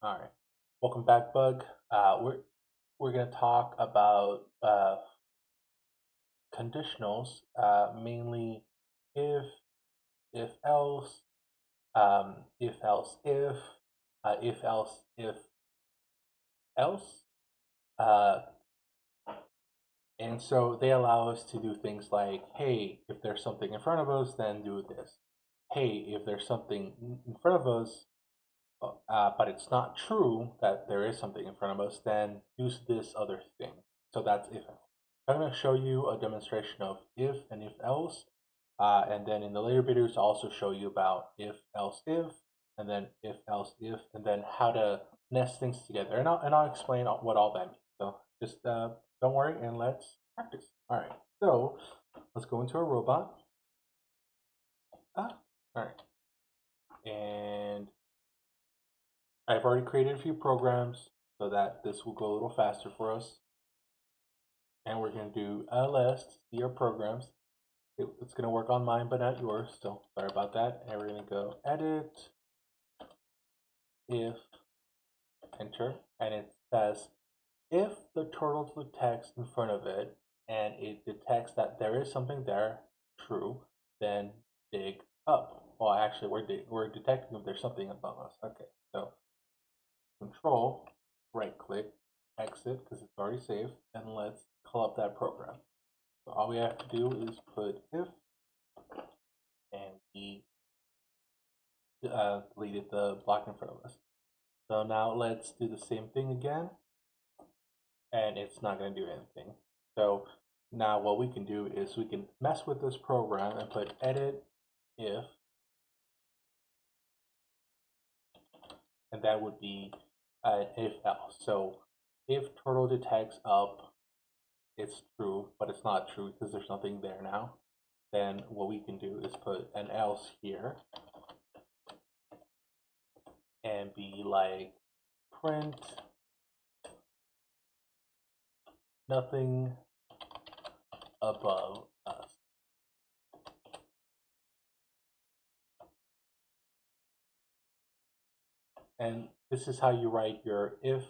All right, welcome back, Bug. We're gonna talk about conditionals, mainly if, if else, if else if else if else, uh, and so they allow us to do things like, hey, if there's something in front of us, then do this. Hey, if there's something in front of us, but it's not true that there is something in front of us, then use this other thing. So that's if else. I'm going to show you a demonstration of if and if else, and then in the later videos I'll also show you about if else if, and then if else if, and then how to nest things together. And I'll explain what all that means. So just don't worry and let's practice. All right. So let's go into a robot. All right. And I've already created a few programs so that this will go a little faster for us. And we're going to do ls to see our programs. It's going to work on mine, but not yours. So sorry about that. And we're going to go edit, if, enter. And it says, if the turtle detects in front of it and it detects that there is something there, true, then dig up. Well, actually, we're detecting if there's something above us. Okay, so Control, right click, exit because it's already saved, and let's call up that program. So all we have to do is put if, and we deleted the block in front of us. So now let's do the same thing again, and it's not going to do anything. So now what we can do is we can mess with this program and put edit if, and that would be if else. So if turtle detects up, it's true, but it's not true because there's nothing there now. Then what we can do is put an else here and be like print nothing above us. And this is how you write your if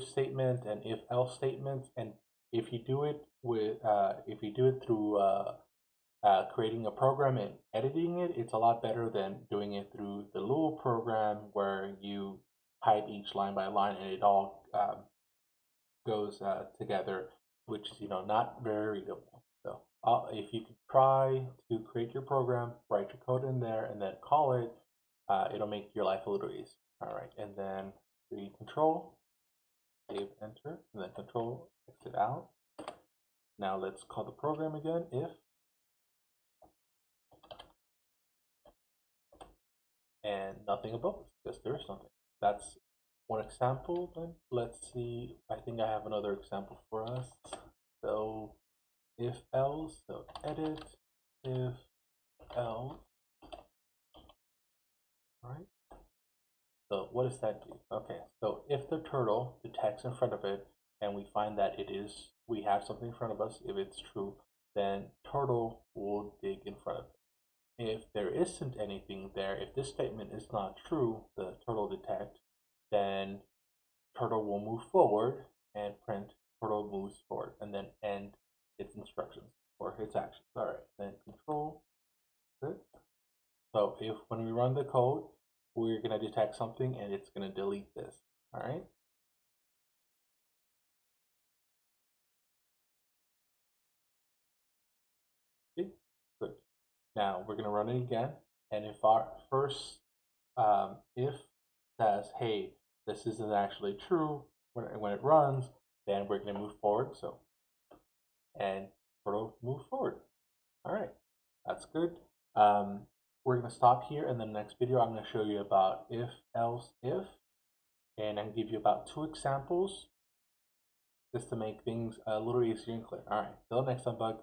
statement and if else statements. And if you do it with if you do it through creating a program and editing it, it's a lot better than doing it through the Lua program where you type each line by line and it all goes together, which is not very readable. So if you could try to create your program, write your code in there, and then call it, it'll make your life a little easier. All right, and then control, save, enter, and then control, exit out. Now let's call the program again, if, and nothing above us, because there is something. That's one example. Then let's see, I think I have another example for us. So if else, so edit, if else, right? So what does that do? Okay, so if the turtle detects in front of it and we find that we have something in front of us, if it's true, then turtle will dig in front of it. If there isn't anything there, if this statement is not true, the turtle detect, then turtle will move forward and print turtle moves forward and then end its instructions or its actions. All right, then control. Good. So if when we run the code, we're going to detect something and it's going to delete this. All right. Okay. Good. Now we're going to run it again. And if our first if says, hey, this isn't actually true when it runs, then we're going to move forward. So, and turtle move forward. All right. That's good. We're going to stop here. In the next video, I'm going to show you about if, else, if, and I'm going to give you about 2 examples just to make things a little easier and clear. All right, till next time, Bug.